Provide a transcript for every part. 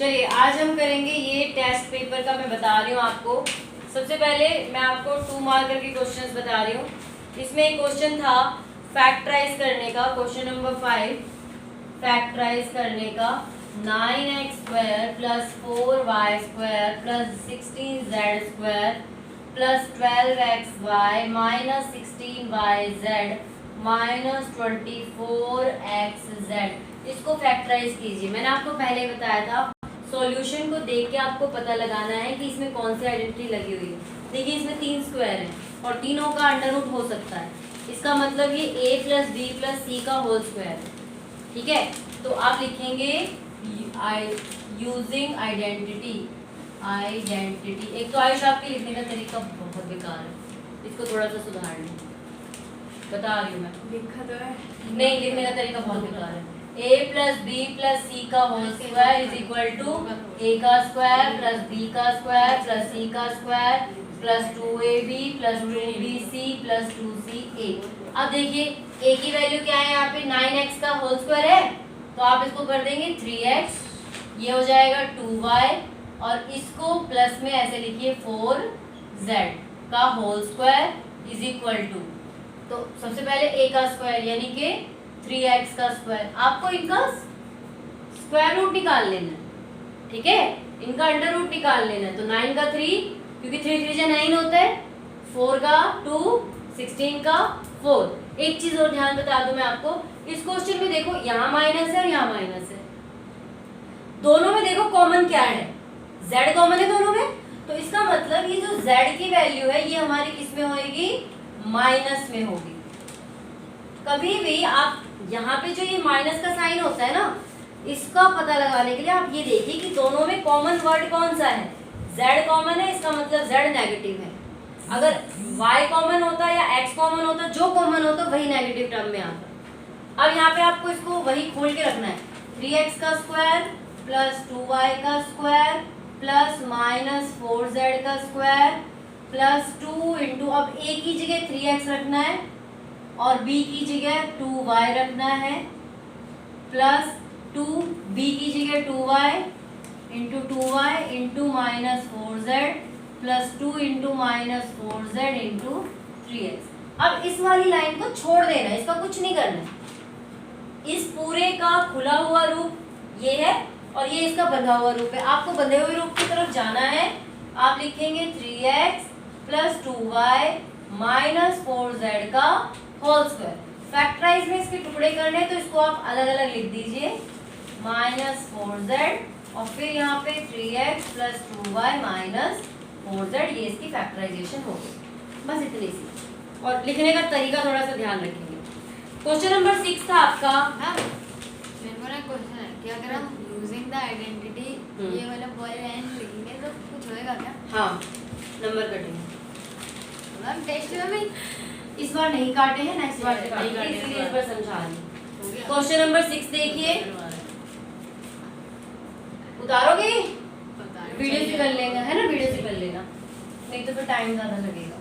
चलिए आज हम करेंगे ये टेस्ट पेपर का, मैं बता रही हूँ आपको। सबसे पहले मैं आपको 2 मार्कर के क्वेश्चंस बता रही हूँ। इसमें एक क्वेश्चन था फैक्टराइज करने का, क्वेश्चन नंबर 5 फैक्टराइज करने का। 9x² plus 4y² plus 16z² plus 12xy minus 16yz minus 24xz, इसको फैक्टराइज कीजिए। मैंने आपको पहले बताया था सॉल्यूशन को देख के आपको पता लगाना है कि इसमें कौन सी आइडेंटिटी लगी हुई है। देखिए इसमें 3 स्क्वायर हैं और तीनों का अंडर रूट हो सकता है, इसका मतलब ये a plus B plus C का होल स्क्वायर है। ठीक है, तो आप लिखेंगे यूजिंग आइडेंटिटी। एक तो आयुष आपके लिखने का तरीका बहुत बेकार है, इसको थोड़ा सा सुधार लें, बता रही हूँ मैं। लिखा तो है, नहीं, लिखने का तरीका बहुत बेकार है। a plus B plus C का whole square is equal to a का स्क्वायर प्लस b का स्क्वायर प्लस c का square plus 2ab plus 2bc plus 2ca। अब देखिए a की वैल्यू क्या है यहाँ पे, 9x का होल स्क्वायर है, तो आप इसको कर देंगे 3x, ये हो जाएगा 2y और इसको प्लस में ऐसे लिखिए 4z का whole square is equal to, तो सबसे पहले a का स्क्वायर यानी कि 3x का स्क्वायर, आपको इनका स्क्वायर रूट निकाल लेना है। ठीक है, इनका अंडर रूट निकाल लेना है। तो 9 का 3, क्योंकि 3 3 9 होता है, 4 का 2, 16 का 4। एक चीज और ध्यान बता दूं मैं आपको, इस क्वेश्चन में देखो यहाँ माइनस है और यहाँ माइनस है, दोनों में देखो कॉमन क्या है, z कॉमन है दोनों में, तो इसका मतलब ये जो z की वैल्यू है ये हमारी किस में होगी, माइनस में होगी। कभी भी आप यहाँ पे जो ये माइनस का साइन होता है ना, इसका पता लगाने के लिए आप ये देखिए कि दोनों में कॉमन वर्ड कौन सा है, z कॉमन है, इसका मतलब z नेगेटिव है। अगर y कॉमन होता या x कॉमन होता, जो कॉमन होता वही नेगेटिव टर्म में आता। अब यहाँ पे आपको इसको वही खोल के रखना है, 3x का स्क्वायर प्लस 2y का स्क्वायर प्लस माइनस 4z का स्क्वायर प्लस 2 इंटू, अब a की जगह 3x रखना है और b की जगह 2y रखना है प्लस 2b की जगह 2y into 2y into minus 4z plus 2 into minus 4z into 3x। अब इस वाली लाइन को छोड़ देना है, इसका कुछ नहीं करना है। इस पूरे का खुला हुआ रूप ये है और ये इसका बंधा हुआ रूप है, आपको बंधे हुए रूप की तरफ जाना है। आप लिखेंगे 3x plus 2y minus 4z का होल स्क्वायर। फैक्टराइज में इसके टुकड़े करने हैं तो इसको आप अलग अलग लिख दीजिए, माइनस 4z और फिर यहाँ पे 3x plus 2y minus 4z, ये इसकी फैक्टराइजेशन हो गई। बस इतनी सी, और लिखने का तरीका थोड़ा सा ध्यान रखेंगे। क्वेश्चन नंबर 6 था आपका। मेरा क्वेश्चन है कि अगर हम यूजिंग द आइडेंटिटी ये वाला पॉइंट लिखेंगे तो कुछ होएगा क्या? हाँ, नंबर कटेंगे। मैम टेस्ट में भी इस बार नहीं काटे हैं, नेक्स्ट बार से काटेंगे, इसलिए इस बार समझा रही। क्वेश्चन नंबर 6 देखिए, उतारोगे, वीडियो से कर लेगा, है ना, वीडियो से कर लेना, नहीं तो फिर टाइम ज्यादा लगेगा।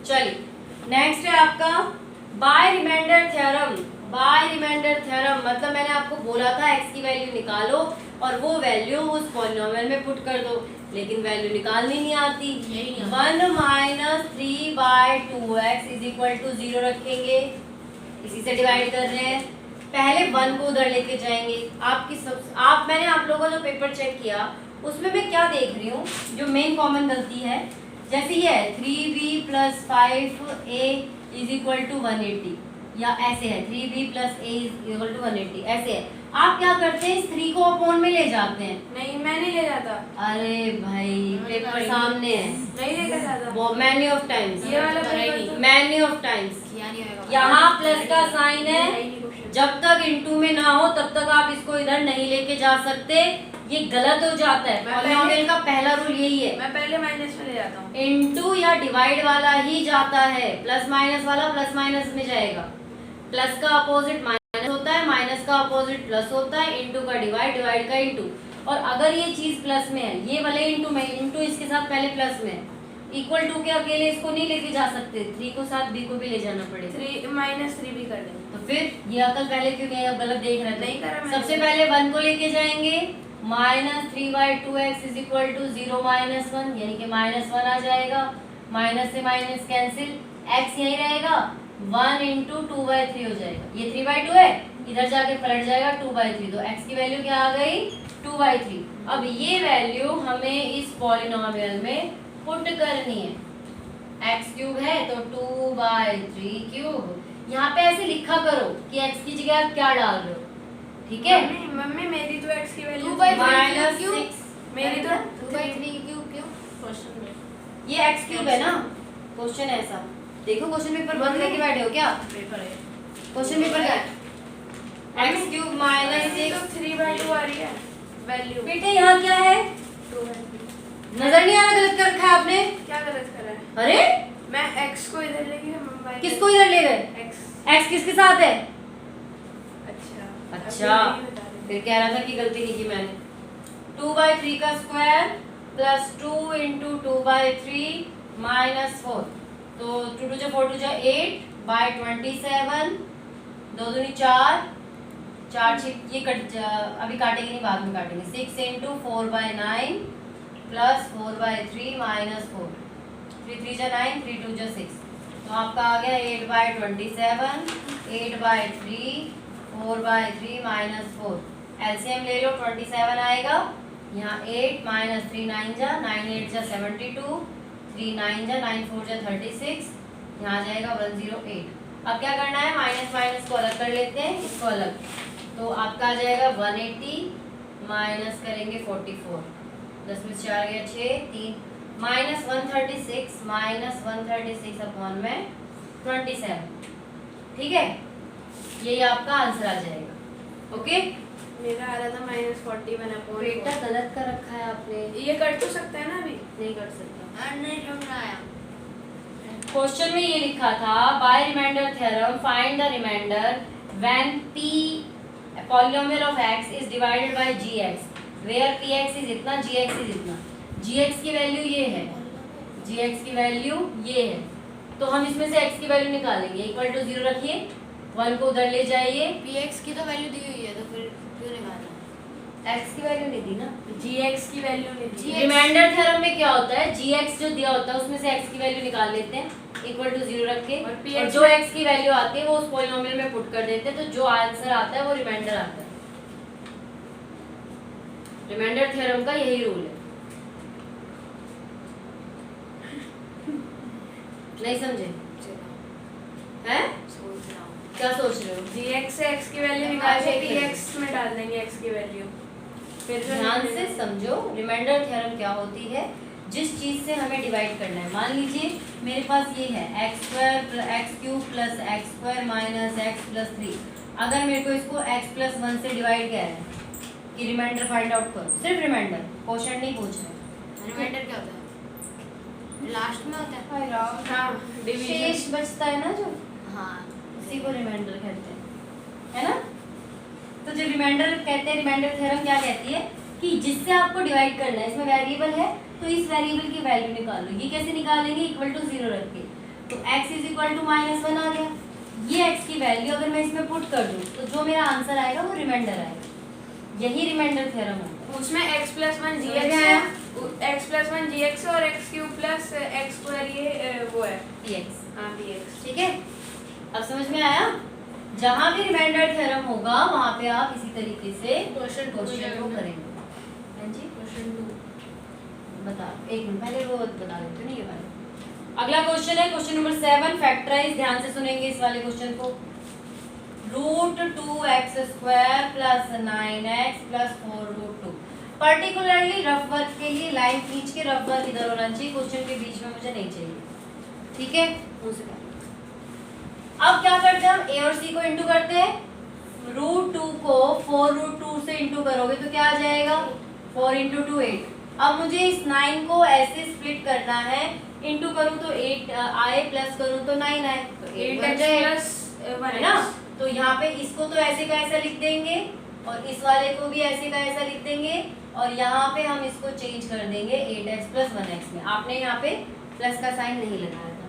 चलिए नेक्स्ट है आपका by remainder theorem. By remainder theorem मतलब मैंने आपको बोला था x की वैल्यू निकालो और वो वैल्यू उस पॉलिनोमियल में पुट कर दो, लेकिन वैल्यू निकालनी नहीं आती। 1 minus 3/2x is equal to 0 रखेंगे, इसी से डिवाइड कर रहे हैं। पहले 1 को उधर लेके जाएंगे। मैंने आप लोगों का जो पेपर चेक किया उसमें मैं क्या देख रही हूँ, जो मेन कॉमन गलती है, जैसे ये है 3b plus 5a is equal to 180, या ऐसे है 3b plus a is equal to 180, ऐसे है। आप क्या करते हैं, इस 3 को अपॉन में ले जाते हैं। नहीं, मैं नहीं ले जाता। अरे भाई पेपर सामने है, नहीं लेकर जाता। वो मैनी ऑफ टाइम्स, ये वाला पेपर मैनी ऑफ टाइम्स। किया नहीं होगा। यहाँ प्लस का साइन है, जब तक इनटू में ना हो तब तक आप इसको इधर नहीं लेके जा सकते, ये गलत हो जाता है। पॉलिनोमियल का पहला रूल यही है, मैं पहले माइनस में ले जाता हूँ। इनटू या डिवाइड वाला ही जाता है, प्लस माइनस वाला प्लस माइनस में जाएगा। प्लस का अपोजिट माइनस होता है, माइनस का अपोजिट प्लस होता है, इनटू का डिवाइड, डिवाइड का इनटू। और अगर ये चीज प्लस में है, ये वाले इनटू में, इनटू इसके साथ पहले प्लस में, इक्वल टू के अकेले इसको नहीं लेके जा सकते, 3 को साथ b को भी ले जाना पड़ेगा, 3 माइनस 3 भी कर देंगे। तो फिर ये अकल पहले क्यों नहीं, अब गलत देख रहे नहीं करा थे। मैंने। सबसे पहले 1 को लेके जाएंगे, -3/2x इज इक्वल टू 0 -1, यानी कि -1 आ जाएगा। माइनस से माइनस कैंसिल, x यही रहेगा, 1 × 2/3 हो जाएगा। ये 3/2 है, इधर जाके पलट जाएगा 2/3, तो x की वैल्यू क्या आ गई 2/3। अब ये वैल्यू हमें इस पॉलिनोमियल में पुट करनी है। x³ है तो 2/3³। यहाँ पे ऐसे लिखा करो कि x की जगह आप क्या डाल रहे हो, ठीक है। मम्मी मेरी तो x की वैल्यू -6, मेरी तो 2/3³ क्यों? ये x³ है ना, क्वेश्चन ऐसा देखो, क्वेश्चन पेपर बंद करके बैठे हो क्या? पेपर है, क्वेश्चन पेपर का x³ -6 3/2 आ रही है वैल्यू। बेटे यहाँ क्या है, 2/3 नजर नहीं आ रहा, गलत कर रखा है आपने। क्या गलत करा है? अरे मैं x को इधर लेके मम्मी किसको इधर ले गए? x किसके साथ है? अच्छा फिर कह रहा था कि गलती नहीं की मैंने। 2/3 का स्क्वायर प्लस 2 × 2/3 -4, तो 2 × 4 = 8/27, 2 दूनी 4, 4 ये कट अभी काटेंगे नहीं, बाद में काटेंगे। 6 × 4/9 प्लस 4/3 -4, 3 3 = 9, 3 2 = 6, तो आपका आ गया 8/27, 8/3, 4/3 -4। एलसीएम ले लो, 27 आएगा यहाँ। 8 - 3 9 जा, 9 8 जा 72, 3 9 जा, 9 4 जा 36, यहाँ आ जाएगा 108। अब क्या करना है, माइनस माइनस को अलग कर लेते हैं, इसको अलग, तो आपका आ जाएगा 180 माइनस करेंगे 44, 10 में 4 गया 6, 3 -136 -136/27, ठीक है। यही आपका आंसर आ जाएगा। ओके, मेरा आ रहा था -41/4। बेटा गलत कर रखा है आपने, ये कट तो सकता है ना अभी? नहीं कर सकता। नहीं समझ आया। क्वेश्चन में ये लिखा था, by remainder theorem find the remainder when p polynomial of x is divided by gx where px is इतना, gx इज इतना। gx की वैल्यू ये है, gx की वैल्यू ये है, तो हम इसमें से x की वैल्यू निकालेंगे। इक्वल टू 0 रखिए, 1 को उधर ले जाइए। px की तो वैल्यू दी हुई है, तो फिर क्यों निकालना? x की वैल्यू नहीं दी ना, gx की वैल्यू नहीं दी। रिमाइंडर थ्योरम में क्या होता है, gx जो दिया होता है उसमें से x की वैल्यू निकाल लेते हैं, इक्वल टू 0 रख के, और जो x की वैल्यू आती है वो उस पॉलिनोमियल में पुट कर देते हैं, तो जो आंसर आता है वो रिमाइंडर आता है। रिमाइंडर थ्योरम का यही रूल है। नहीं समझे हैं? क्या सोच रहे हो? gx से x की वैल्यू निकाल के px में डाल देंगे x की वैल्यू। फिर ध्यान से समझो, रिमाइंडर थ्योरम क्या होती है, जिस चीज से हमें डिवाइड करना है। मान लीजिए मेरे पास ये है x² x³ + x² - x + 3। अगर मेरे को इसको x + 1 से डिवाइड किया है कि रिमाइंडर फाइंड आउट करो, सिर्फ रिमाइंडर, क्वेश्चन नहीं पूछ रहे। रिमाइंडर क्या होता है? लास्ट में होता है। हाँ, डिवीजन। शेष बचता है ना जो, हाँ, उसी को रिमाइंडर कहते हैं, है ना। तो जो रिमाइंडर कहते हैं, रिमाइंडर थ्योरम क्या कहती है कि जिससे आपको डिवाइड करना है, इसमें वेरिएबल है तो इस वेरिएबल की वैल्यू निकालो। ये कैसे निकालेंगे, इक्वल टू 0 रख के, तो x = -1 आ गया। ये x की वैल्यू अगर मैं इसमें पुट कर दूं तो जो मेरा आंसर आएगा वो रिमाइंडर आएगा। यही रिमाइंडर थ्योरम होता है। उसमें x + 1 gx है, x + 1 gx और x³ + x² ये वो है px, हाँ px। ठीक है, अब समझ में आया। जहां भी रिमाइंडर थ्योरम होगा वहां पे आप इसी तरीके से क्वेश्चन को करेंगे। हाँ जी, क्वेश्चन 2 बता, एक मिनट पहले वो बता देते ना ये वाला। अगला क्वेश्चन है क्वेश्चन नंबर 7, फैक्टराइज। ध्यान से सुनेंगे इस वाले क्वेश्चन को। √2x² + 9x + 4√2। Particularly rough work के लिए लाइन खींच के रफ वर्क इधर होना चाहिए, क्वेश्चन के बीच में मुझे नहीं चाहिए, ठीक है। अब क्या करते हैं, हम a और c को इंटू करते हैं। √2 को 4√2 से इंटू करोगे तो क्या आ जाएगा, 4 × 2 8। अब मुझे इस 9 को ऐसे स्प्लिट करना है, इंटू करूँ तो 8 आए, प्लस करूँ तो 9 आए, तो 8 बन जाएगा, है ना। तो यहाँ पे इसको तो ऐसे का ऐसा लिख देंगे और इस वाले को भी ऐसे का ऐसा लिख देंगे, और यहाँ पे हम इसको चेंज कर देंगे 8x + 1x में। आपने यहाँ पे प्लस का साइन नहीं लगाया था,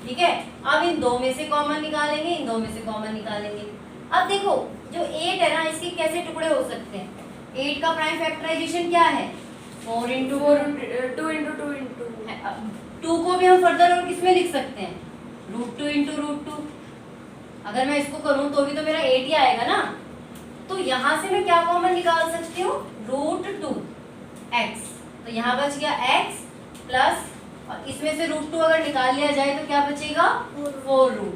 ठीक है। अब इन दो में से कॉमन निकालेंगे, इन दो में से कॉमन निकालेंगे, अब देखो जो 8 है ना, इसके कैसे टुकड़े हो सकते हैं? 8 का प्राइम फैक्टराइजेशन क्या है? 4 इंटू 2 को भी हम फर्दर और किसमें लिख सकते हैं? √2 इंटू √2। अगर मैं इसको करूं तो भी तो मेरा 8 ही आएगा ना। तो यहाँ से मैं क्या कॉमन निकाल सकती हूँ? √2 x। तो यहाँ बच गया x प्लस, और इसमें से √2 अगर निकाल लिया जाए तो क्या बचेगा? 4√2।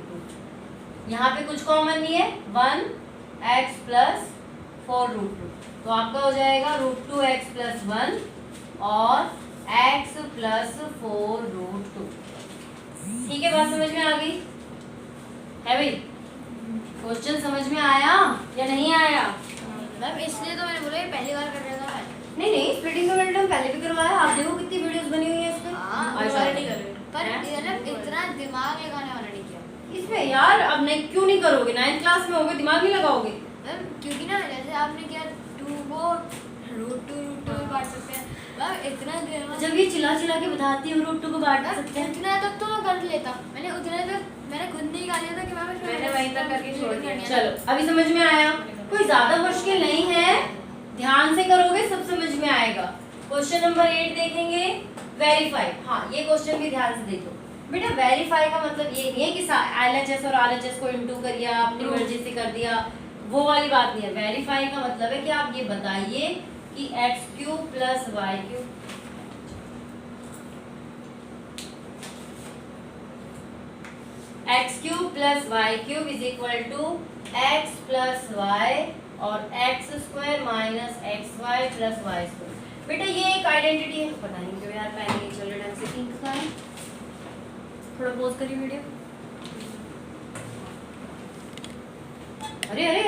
यहाँ पे कुछ कॉमन नहीं है, 1x प्लस 4√2। तो आपका हो जाएगा √2x प्लस 1 और x प्लस 4√2। ठीक है, बात समझ में आ गई है भाई? क्वेश्चन समझ में आया या नहीं आया? मैम इसलिए तो मैंने बोला ये पहली बार कर रहा था मैं। नहीं, स्प्लिटिंग का हम पहले भी करवाया। आप देखो कितनी वीडियोस बनी हुई है इस पे। दोबारा नहीं कर रहे, पर मतलब इतना दिमाग लगाने वाला नहीं किया इसमें यार। अब नहीं, क्यों नहीं करोगे? 9th क्लास में होगे, दिमाग नहीं लगाओगे? मैम, क्योंकि ना जैसे आपने किया 2 को √2 में बांट सकते हैं मैम, इतना दिमाग जब ये चिल्ला चिल्ला के बताती हूँ √2 को बांट सकते हैं। उतना तक तो मैं कर लेता, मैंने उतना तक मैंने खुद नहीं निकाल लिया था कि मैम मैंने वहीं तक करके छोड़ दिया। चलो अभी समझ में आया? कोई ज्यादा मुश्किल नहीं है, ध्यान से करोगे सब समझ में आएगा। क्वेश्चन नंबर 8 देखेंगे, वेरीफाई। हाँ, ये क्वेश्चन भी ध्यान से देखो बेटा। वेरीफाई का मतलब ये नहीं है कि LHS और RHS को इंटू कर दिया, अपनी मर्जी से कर दिया, वो वाली बात नहीं है। वेरीफाई का मतलब है कि आप ये बताइए कि x³ plus y³ x³ plus y³ is equal to x plus y और x² minus xy plus y²। बेटा ये एक आइडेंटिटी है। पता नहीं क्यों यार पेन नहीं चल रहा ढंग से, इंक का है। थोड़ा पॉज करिए वीडियो। अरे